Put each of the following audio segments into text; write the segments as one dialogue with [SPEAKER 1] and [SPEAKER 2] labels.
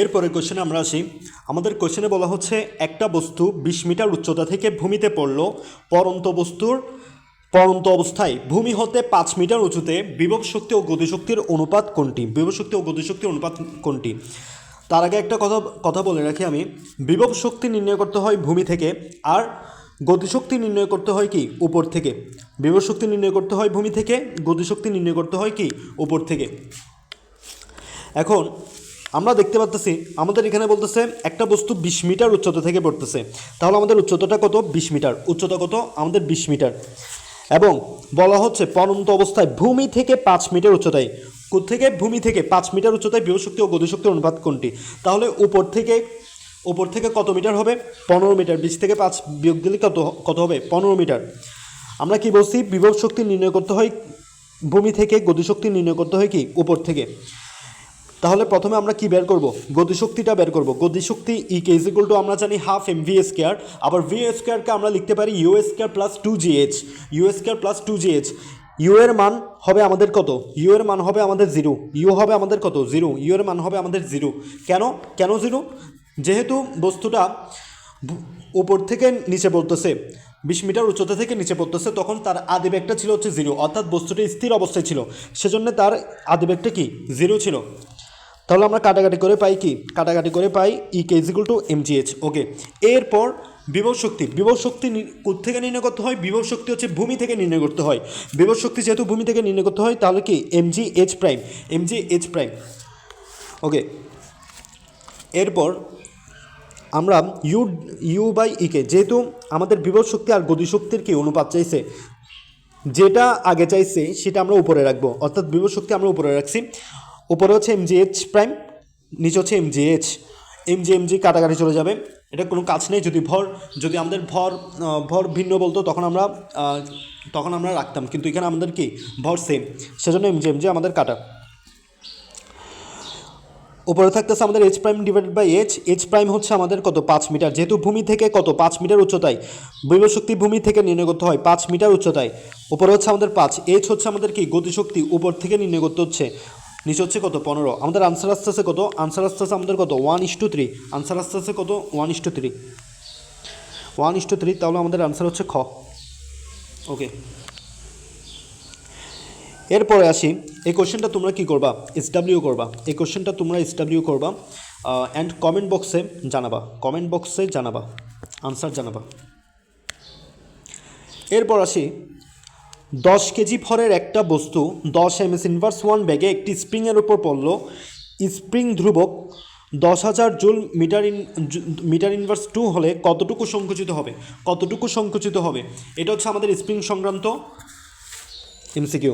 [SPEAKER 1] এরপরে কোশ্চেনে আমরা আসি। আমাদের কোশ্চেনে বলা হচ্ছে একটা বস্তু 20 মিটার উচ্চতা থেকে ভূমিতে পড়ল, পড়ন্ত অবস্থায় ভূমি হতে 5 মিটার উঁচুতে বিভব শক্তি ও গতিশক্তির অনুপাত কোনটি? বিভব শক্তি ও গতিশক্তির অনুপাত কোনটি? তার আগে একটা কথা বলে রাখি আমি। বিভব শক্তি নির্ণয় করতে হয় ভূমি থেকে, আর গতিশক্তি নির্ণয় করতে হয় কি উপর থেকে। বিভব শক্তি নির্ণয় করতে হয় ভূমি থেকে, গতিশক্তি নির্ণয় করতে হয় কি উপর থেকে। এখন আমরা দেখতে পাচ্ছি আমাদের এখানে বলতেছে একটা বস্তু 20 মিটার উচ্চতা থেকে পড়তেছে, তাহলে আমাদের উচ্চতাটা কত? 20 মিটার। উচ্চতা কত আমাদের? 20 মিটার। এবং বলা হচ্ছে পড়ন্ত অবস্থায় ভূমি থেকে 5 মিটার উচ্চতায়। থেকে ভূমি থেকে 5 মিটার উচ্চতায় বিভব শক্তি ও গতিশক্তির অনুপাত কোনটি? তাহলে উপর থেকে কত মিটার হবে? 15 মিটার। 20 থেকে 5 বিয়োগ দিলে কত হবে? 15 মিটার। আমরা কি বলছি? বিভব শক্তি নির্ণয় করতে হয় ভূমি থেকে, গতিশক্তি নির্ণয় করতে হয় কি উপর থেকে। তাহলে প্রথমে আমরা কি বের করব? গতিশক্তিটা বের করব। গতিশক্তি ইকে ইজ ইকুয়াল টু আমরা জানি হাফ এম ভি স্কোয়ার। আবার ভি স্কোয়ারকে আমরা লিখতে পারি U square plus 2gh। U square plus 2gh। U এর মান হবে আমাদের কত? ইউ এর মান হবে আমাদের 0। ইউ হবে আমাদের কত? 0। ইউ এর মান হবে আমাদের 0। কেন 0? যেহেতু বস্তুটা উপর থেকে নিচে পড়তেছে, 20 মিটার উচ্চতা থেকে নিচে পড়তেছে, তখন তার আদিবেগটা ছিল হচ্ছে 0, অর্থাৎ বস্তুটি স্থির অবস্থায় ছিল, সেজন্য তার আদিবেগটা কি 0 ছিল। তাহলে আমরা কাটাকাটি করে পাই কি? কাটাকাটি করে পাই ই কে ইজিকুল টু এমজিএইচ। ওকে। এরপর বিভব শক্তি কোত্থেকে নির্ণয় করতে হয়? বিভব শক্তি হচ্ছে ভূমি থেকে নির্ণয় করতে হয়। বিভব শক্তি যেহেতু ভূমি থেকে নির্ণয় করতে হয়, তাহলে কি MGH prime. MGH prime. Okay. এরপর আমরা ইউ বাই ইকে, যেহেতু আমাদের বিভব শক্তি আর গতিশক্তির কি অনুপাত চাইছে, যেটা আগে চাইছে সেটা আমরা উপরে রাখবো, অর্থাৎ বিভব শক্তি আমরা উপরে রাখছি। উপরে হচ্ছে এমজিএইচ প্রাইম, নিচে হচ্ছে এমজিএইচ। এমজি কাটাকাটি চলে যাবে, এটা কোনো কাজ নেই। যদি আমাদের ভর ভিন্ন বলতো তখন আমরা রাখতাম, কিন্তু এখানে আমাদের কি ভর সেম, সেজন্য এমজি আমাদের কাটা। উপরে থাকতেছে আমাদের H prime divided by H prime হচ্ছে আমাদের কত? 5 মিটার। যেহেতু ভূমি থেকে কত? 5 মিটার উচ্চতায় বিভব শক্তি ভূমি থেকে নির্ণয় করতে হয় 5 মিটার উচ্চতায়। উপরে হচ্ছে আমাদের 5, এইচ হচ্ছে আমাদের কি গতিশক্তি, উপর থেকে নির্ণয় করতে হচ্ছে। নিচে হচ্ছে কত? 15। আমাদের আনসার আসতেছে কত? আনসার আসতেছে আমাদের কত? 1:3। আনসার আসতেছে কত? 1:3। 1:3। তাহলে আমাদের আনসার হচ্ছে খ। ওকে। এরপরে আসি, এই কোশ্চেনটা তোমরা কি করবা? এসডাব্লিউ করবা। এই কোশ্চেনটা তোমরা এসডাব্লিউ করবা অ্যান্ড কমেন্ট বক্সে জানাবা, আনসার জানাবা। এরপর আসি, 10 কেজি ভরের একটা বস্তু 10 ms ইনভার্স 1 ব্যাগে একটি স্প্রিংয়ের উপর পড়ল। স্প্রিং ধ্রুবক 10,000 জুল মিটার ইনভার্স 2 হলে কতটুকু সংকুচিত হবে? এটা হচ্ছে আমাদের স্প্রিং সংক্রান্ত এমসিকিউ।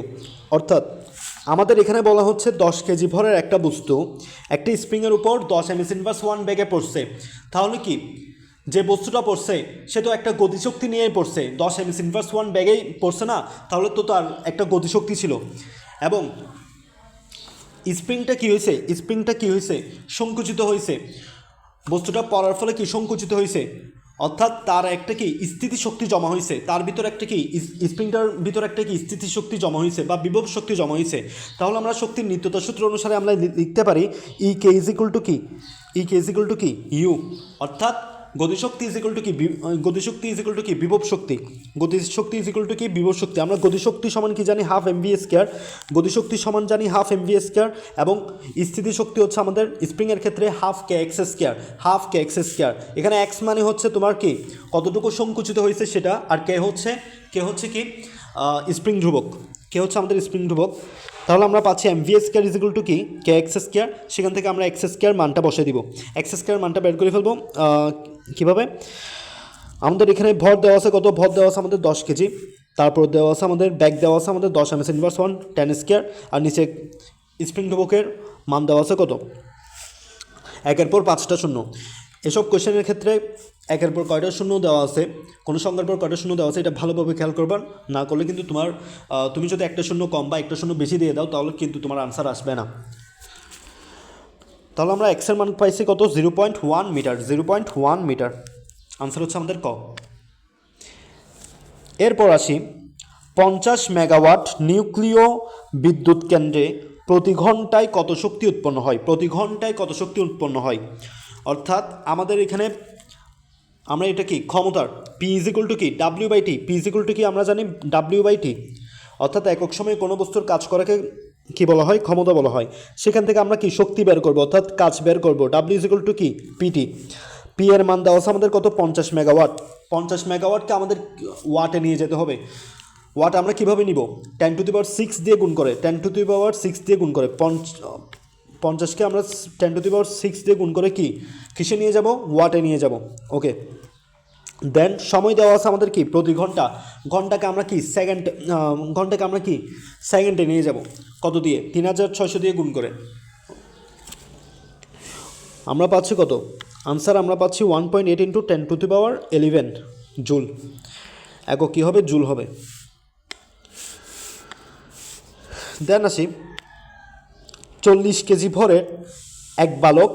[SPEAKER 1] অর্থাৎ আমাদের এখানে বলা হচ্ছে 10 কেজি ভরের একটা বস্তু একটা স্প্রিংয়ের উপর 10 ms ইনভার্স 1 ব্যাগে পড়ছে। তাহলে কি যে বস্তুটা পড়ছে সে তো একটা গতিশক্তি নিয়েই পড়ছে, 10 ms ইনভার্স 1 ব্যাগেই পড়ছে না, তাহলে তো তার একটা গতিশক্তি ছিল। এবং স্প্রিংটা কি হয়েছে? সংকুচিত হয়েছে। বস্তুটা পড়ার ফলে কি সংকুচিত হয়েছে, অর্থাৎ তার একটা কি স্থিতিশক্তি জমা হয়েছে, তার ভিতর একটা কি স্প্রিংটার ভিতর একটা কি স্থিতিশক্তি জমা হয়েছে বা বিভব শক্তি জমা হয়েছে। তাহলে আমরা শক্তির নিত্যতা সূত্র অনুসারে আমরা লিখতে পারি ই কে ইজ ইকুয়াল টু কি ইউ, অর্থাৎ গতিশক্তি ইজ ইকুয়াল টু কি বিভব শক্তি। গতিশক্তি ইজ ইকুয়াল টু কি বিভব শক্তি। আমরা গতিশক্তি সমান কি জানি? Half MV square. গতিশক্তি সমান জানি হাফ এমভি স্কোয়ার, এবং স্থিতিশক্তি হচ্ছে আমাদের স্প্রিংয়ের ক্ষেত্রে হাফ কে এক্স স্কোয়ার। এখানে এক্স মানে হচ্ছে তোমার কি কতটুকু সংকুচিত হয়েছে সেটা, আর কে হচ্ছে কি স্প্রিং ধ্রুবক, হচ্ছে আমাদের স্প্রিং ধ্রুবক। তাহলে আমরা পাচ্ছি MV square is equal to কি কে এক্স স্কোয়ার। সেখান থেকে আমরা এক্স স্কোয়ার মানটা বসে দিব, এক্স স্কোয়ার মানটা বের করে ফেলবো। কীভাবে? আমাদের এখানে ভর দেওয়া আছে কত? ভর দেওয়া আছে আমাদের 10 কেজি। তারপর দেওয়া আছে আমাদের ব্যাগ দেওয়া আছে আমাদের 10 ms ইনভার্স 1 10 স্কোয়ার, আর নিচে স্প্রিং ধ্রুবকের মান দেওয়া আছে কত? একের পর 5টা শূন্য। এসব কোশ্চেনের ক্ষেত্রে একের পর কয়টা শূন্য দেওয়া আছে, কোনো সংখ্যার পর কয়টা শূন্য দেওয়া আছে, এটা ভালোভাবে খেয়াল করবার। না করলে কিন্তু তুমি যদি একটা শূন্য কম বা একটা শূন্য বেশি দিয়ে দাও, তাহলে কিন্তু তোমার আনসার আসবে না। তাহলে আমরা এক্সের মান পাইছি কত? 0.1 মিটার। আনসার হচ্ছে আমাদের ক। এরপর আসি, 50 মেগাওয়াট নিউক্লিয় বিদ্যুৎ কেন্দ্রে প্রতি ঘন্টায় কত শক্তি উৎপন্ন হয়, প্রতি ঘন্টায় কত শক্তি উৎপন্ন হয়। অর্থাৎ আমাদের এখানে আমরা এটা কি ক্ষমতার পি ইজ ইকুয়াল টু কি W by T, P is equal to কি আমরা জানি ডাব্লিউ বাই টি। অর্থাৎ একক সময়ে কোনো বস্তুর কাজ করাকে কি বলা হয়, ক্ষমতা বলা হয়। সেখান থেকে আমরা কি শক্তি বের করব, অর্থাৎ কাজ বের করব। ডাব্লিউ ইজ ইকুয়াল টু কি পিটি। পি এর মান দেওয়া আছে আমাদের কত 50 মেগাওয়াট। 50 মেগাওয়াটকে আমাদের ওয়াটে নিয়ে যেতে হবে। ওয়াট আমরা কীভাবে নিব, 10⁶ দিয়ে গুণ করে, 10⁶ দিয়ে গুণ করে 50কে আমরা 10⁶ দিয়ে গুণ করে কি কিসে নিয়ে যাব, ওয়াটে নিয়ে যাব। ওকে, দেন সময় দেওয়া আছে আমাদের কি প্রতি ঘন্টা, ঘন্টাকে আমরা কি সেকেন্ড, ঘন্টাকে আমরা কি সেকেন্ডে নিয়ে যাব কত দিয়ে 3600 দিয়ে গুণ করে। আমরা পাচ্ছি কত আনসার, আমরা পাচ্ছি 1.8 × 10⁻11 জুল। একক কী হবে, জুল হবে। দেন আসি 40 কেজি ভরের এক বালক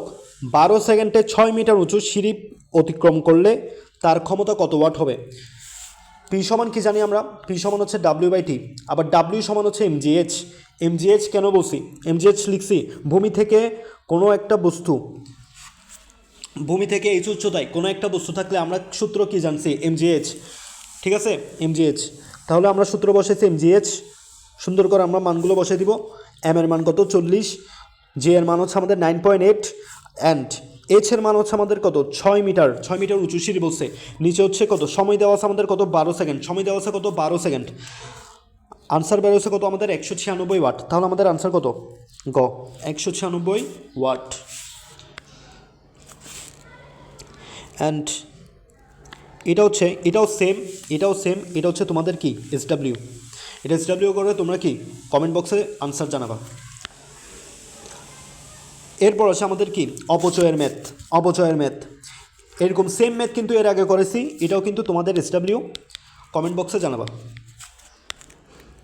[SPEAKER 1] 12 সেকেন্ডে 6 মিটার উঁচু সিঁড়ি অতিক্রম করলে তার ক্ষমতা কত ওয়াট হবে। পি সমান কি জানি আমরা, পি সমান হচ্ছে ডাব্লিউ বাই টি, আবার ডাব্লিউ সমান হচ্ছে এমজিএইচ। এমজিএইচ কেন বলছি, এমজিএইচ লিখছি ভূমি থেকে কোনো একটা বস্তু, ভূমি থেকে এই উচ্চতায় কোনো একটা বস্তু থাকলে আমরা সূত্র কি জানছি, এমজিএইচ। ঠিক আছে, এমজিএইচ। তাহলে আমরা সূত্র বসাইছি এমজিএইচ, সুন্দর করে আমরা মানগুলো বসাই দিব। এম এর মান কত 40, জি এর মান হচ্ছে আমাদের 9.8 অ্যান্ড এইচ এর মান হচ্ছে আমাদের কত 6 মিটার, 6 মিটার উঁচু সিঁড়ি বলছে। নিচে হচ্ছে কত সময় দেওয়া আছে আমাদের কত 12 সেকেন্ড, সময় দেওয়া আছে কত 12 সেকেন্ড। আনসার বেরোচ্ছে কত আমাদের 196 ওয়াট। তাহলে আমাদের আনসার কত, গ 196 ওয়াট। অ্যান্ড এটা হচ্ছে, এটাও সেম, এটাও সেম, এটা হচ্ছে তোমাদের কি এসডাব্লিউ। এটা এসডাব্লিউ করে তোমরা কি কমেন্ট বক্সে আনসার জানাবা। এরপর আছে আমাদের কি অপচয়ের ম্যাথ, অপচয়ের ম্যাথ। এরকম সেম ম্যাথ কিন্তু এর আগে করেছি, এটাও কিন্তু তোমাদের এসডাব্লিউ, কমেন্ট বক্সে জানাবা।